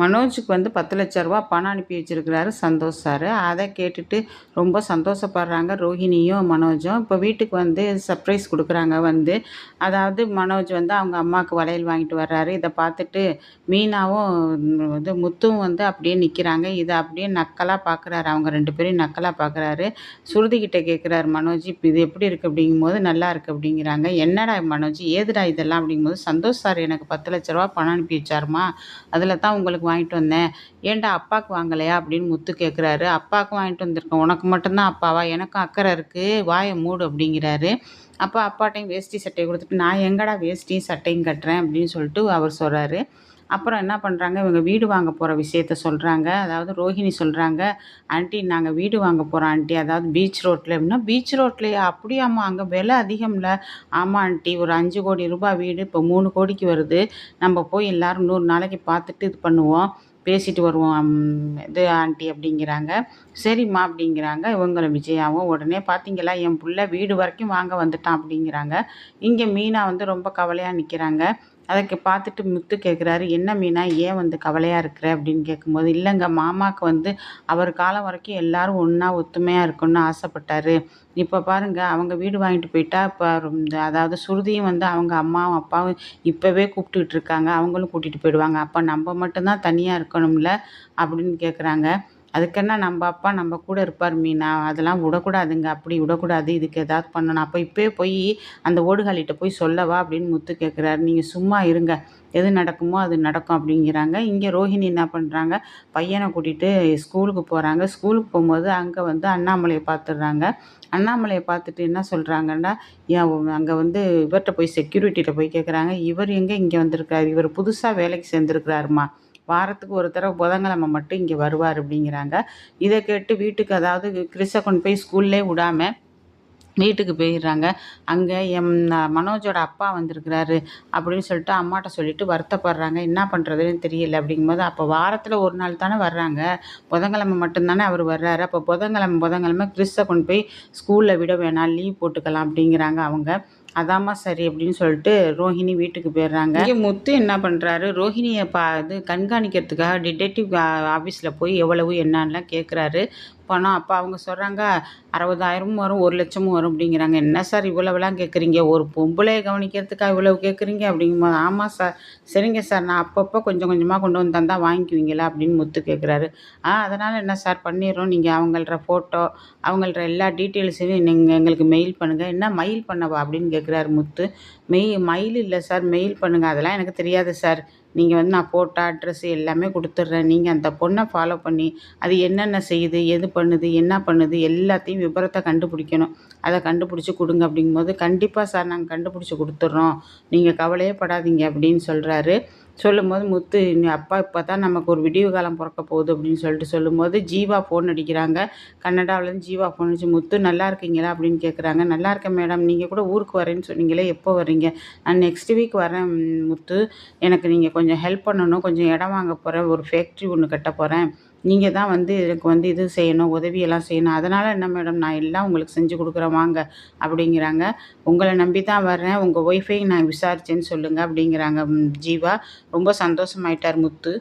மனோஜுக்கு வந்து ரூ. 10,00,000 பணம் அனுப்பி வச்சிருக்கிறாரு சந்தோஷ் சார். அதை கேட்டுட்டு ரொம்ப சந்தோஷப்படுறாங்க ரோஹிணியும் மனோஜும். இப்போ வீட்டுக்கு வந்து சர்ப்ரைஸ் கொடுக்குறாங்க வந்து. அதாவது மனோஜ் வந்து அவங்க அம்மாவுக்கு வளையல் வாங்கிட்டு வர்றாரு. இதை பார்த்துட்டு மீனாவும் இது முத்துவும் வந்து அப்படியே நிற்கிறாங்க. இதை அப்படியே நக்கலாக பார்க்குறாரு. அவங்க 2 பேரையும் நக்கலாக பார்க்குறாரு. சுருதிக்கிட்ட கேட்குறாரு மனோஜ், இப்போ இது எப்படி இருக்குது அப்படிங்கும்போது நல்லா இருக்குது அப்படிங்கிறாங்க. என்னடா மனோஜ் ஏதுடா இதெல்லாம் அப்படிங்கும்போது, சந்தோஷ் சார் எனக்கு ரூ. 10,00,000 பணம் அனுப்பி வச்சாருமா, அதில் தான் உங்களுக்கு வாங்கிட்டு வந்தேன். ஏன்டா அப்பாவுக்கு வாங்கலையா அப்படின்னு முத்து கேட்குறாரு. அப்பாவுக்கும் வாங்கிட்டு வந்திருக்கேன், உனக்கு மட்டும்தான் அப்பாவா, எனக்கும் அக்கறை இருக்குது, வாயை மூடு அப்படிங்கிறாரு. அப்போ அப்பாட்டையும் வேஷ்டி சட்டையை கொடுத்துட்டு, நான் எங்கடா வேஷ்டியும் சட்டையும் கட்டுறேன் அப்படின்னு சொல்லிட்டு அவர் சொல்கிறாரு. அப்புறம் என்ன பண்ணுறாங்க, இவங்க வீடு வாங்க போகிற விஷயத்த சொல்கிறாங்க. அதாவது ரோஹிணி சொல்கிறாங்க, ஆண்டி நாங்கள் வீடு வாங்க போகிறோம் ஆண்டி, அதாவது பீச் ரோட்டில். அப்படின்னா பீச் ரோட்லையா, அப்படியாம்மா அங்கே விலை அதிகம்ல. ஆமாம் ஆண்டி, ஒரு 5,00,00,000 வீடு இப்போ 3 கோடிக்கு வருது. நம்ம போய் எல்லோரும் 100 நாளைக்கு பார்த்துட்டு இது பண்ணுவோம், பேசிட்டு வருவோம் இது ஆண்டி அப்படிங்கிறாங்க. சரிம்மா அப்படிங்கிறாங்க இவங்களும் விஜயாவும். உடனே பார்த்தீங்களா என் புள்ள வீடு வரைக்கும் வாங்க வந்துட்டான் அப்படிங்கிறாங்க. இங்கே மீனா வந்து ரொம்ப கவலையாக நிற்கிறாங்க. அதை பார்த்துட்டு முத்து கேட்குறாரு, என்ன மீனா ஏன் வந்து கவலையாக இருக்கிற அப்படின்னு கேட்கும்போது, இல்லைங்க மாமாவுக்கு வந்து அவர் காலம் வரைக்கும் எல்லாரும் ஒன்றா ஒத்துமையாக இருக்கணும்னு ஆசைப்பட்டாரு. இப்போ பாருங்க அவங்க வீடு வாங்கிட்டு போயிட்டா, இப்போ அதாவது சுருதியும் வந்து அவங்க அம்மாவும் அப்பாவும் இப்போவே கூப்பிட்டுக்கிட்டு இருக்காங்க, அவங்களும் கூட்டிகிட்டு போயிடுவாங்க. அப்போ நம்ம மட்டும்தான் தனியாக இருக்கணும்ல அப்படின்னு கேட்குறாங்க. அதுக்கென்ன நம்ம அப்பா நம்ம கூட இருப்பார் மீனா, அதெல்லாம் விடக்கூடாதுங்க, அப்படி விடக்கூடாது, இதுக்கு ஏதாவது பண்ணணும். அப்போ இப்போயே போய் அந்த ஓடுகாலிகிட்ட போய் சொல்லவா அப்படின்னு முத்து கேட்குறாரு. நீங்கள் சும்மா இருங்க, எது நடக்குமோ அது நடக்கும் அப்படிங்கிறாங்க. இங்கே ரோஹிணி என்ன பண்ணுறாங்க, பையனை கூட்டிகிட்டு ஸ்கூலுக்கு போகிறாங்க. ஸ்கூலுக்கு போகும்போது அங்கே வந்து அண்ணாமலையை பார்த்துடுறாங்க. அண்ணாமலையை பார்த்துட்டு என்ன சொல்கிறாங்கன்னா, ஏன் அங்கே வந்து இவர்கிட்ட போய் செக்யூரிட்டிகிட்ட போய் கேட்குறாங்க, இவர் எங்கே இங்கே வந்திருக்காரு, இவர் புதுசாக வேலைக்கு சேர்ந்துருக்கிறாருமா, வாரத்துக்கு ஒரு தடவை புதன்கிழமை மட்டும் இங்கே வருவார் அப்படிங்கிறாங்க. இதை கேட்டு வீட்டுக்கு, அதாவது கிறிஸை கொண்டு போய் ஸ்கூல்லே விடாமல் வீட்டுக்கு போயிடுறாங்க. அங்கே மனோஜோட அப்பா வந்திருக்கிறாரு அப்படின்னு சொல்லிட்டு அம்மாட்ட சொல்லிட்டு வருத்தப்படுறாங்க. என்ன பண்ணுறதுன்னு தெரியல அப்படிங்கும்போது, அப்போ வாரத்தில் ஒரு நாள் தானே வர்றாங்க, புதன்கிழமை மட்டும்தானே அவர் வர்றாரு, அப்போ புதன்கிழமை கிறிஸை கொண்டு போய் ஸ்கூலில் விட வேணாம், லீவ் போட்டுக்கலாம் அப்படிங்கிறாங்க அவங்க. அதாம்மா சரி அப்படின்னு சொல்லிட்டு ரோஹிணி வீட்டுக்கு போயிடுறாங்க. இங்கே முத்து என்ன பண்ணுறாரு, ரோஹிணியை இது கண்காணிக்கிறதுக்காக டிடெக்டிவ் ஆஃபீஸில் போய் எவ்வளவு என்னன்னெலாம் கேட்குறாரு பணம். அப்போ அவங்க சொல்கிறாங்க 60,000 வரும், 1,00,000 வரும் அப்படிங்கிறாங்க. என்ன சார் இவ்வளவுலாம் கேட்குறீங்க, ஒரு பொம்பளையை கவனிக்கிறதுக்காக இவ்வளவு கேட்குறீங்க அப்படிங்கும்போது, ஆமாம் சார், சரிங்க சார், நான் அப்பப்போ கொஞ்சம் கொஞ்சமாக கொண்டு வந்து தந்தால் வாங்கிக்குவீங்களா அப்படின்னு முத்து கேட்குறாரு. அதனால் என்ன சார் பண்ணிடுறோம், நீங்கள் அவங்கள ஃபோட்டோ அவங்கள எல்லா டீட்டெயில்ஸையும் நீங்கள் எங்களுக்கு மெயில் பண்ணுங்கள். என்ன மெயில் பண்ணவா அப்படின்னு கேட்குறாரு முத்து. மெயில் இல்லை சார், மெயில் பண்ணுங்கள், அதெல்லாம் எனக்கு தெரியாது சார், நீங்கள் வந்து நான் ஃபோட்டோ அட்ரஸ் எல்லாமே கொடுத்துட்றேன், நீங்கள் அந்த பொண்ணை ஃபாலோ பண்ணி அது என்னென்ன செய்யுது, எது பண்ணுது, என்ன பண்ணுது, எல்லாத்தையும் விபரத்தை கண்டுபிடிக்கணும், அதை கண்டுபிடிச்சி கொடுங்க அப்படிங்கும்போது, கண்டிப்பாக சார் நாங்கள் கண்டுபிடிச்சி கொடுத்துட்றோம், நீங்கள் கவலையே படாதீங்க அப்படின்னு சொல்கிறாரு. சொல்லும்போது முத்து, அப்பா இப்போ தான் நமக்கு ஒரு விடிவு காலம் பிறக்க போகுது அப்படின்னு சொல்லிட்டு சொல்லும்போது, ஜீவா ஃபோன் அடிக்கிறாங்க. கன்னடாவிலேருந்து ஜீவா ஃபோன் அடிச்சு, முத்து நல்லா இருக்கீங்களா அப்படின்னு கேட்குறாங்க. நல்லா இருக்கேன் மேடம், நீங்கள் கூட ஊருக்கு வரேன்னு சொன்னீங்களே, எப்போ வர்றீங்க? நான் நெக்ஸ்ட் வீக் வரேன் முத்து, எனக்கு நீங்கள் கொஞ்சம் ஹெல்ப் பண்ணணும், கொஞ்சம் இடம் வாங்க போகிறேன், ஒரு ஃபேக்ட்ரி ஒன்று கட்ட போகிறேன், நீங்கள் தான் வந்து எனக்கு வந்து இது செய்யணும், உதவியெல்லாம் செய்யணும், அதனால் என்ன மேடம் நான் எல்லாம் உங்களுக்கு செஞ்சு கொடுக்குறேன் வாங்க அப்படிங்கிறாங்க. உங்களை நம்பி தான் வர்றேன், உங்கள் ஒய்ஃபையும் நான் விசாரித்தேன்னு சொல்லுங்கள் அப்படிங்கிறாங்க ஜீவா. ரொம்ப சந்தோஷமாயிட்டார் முத்து.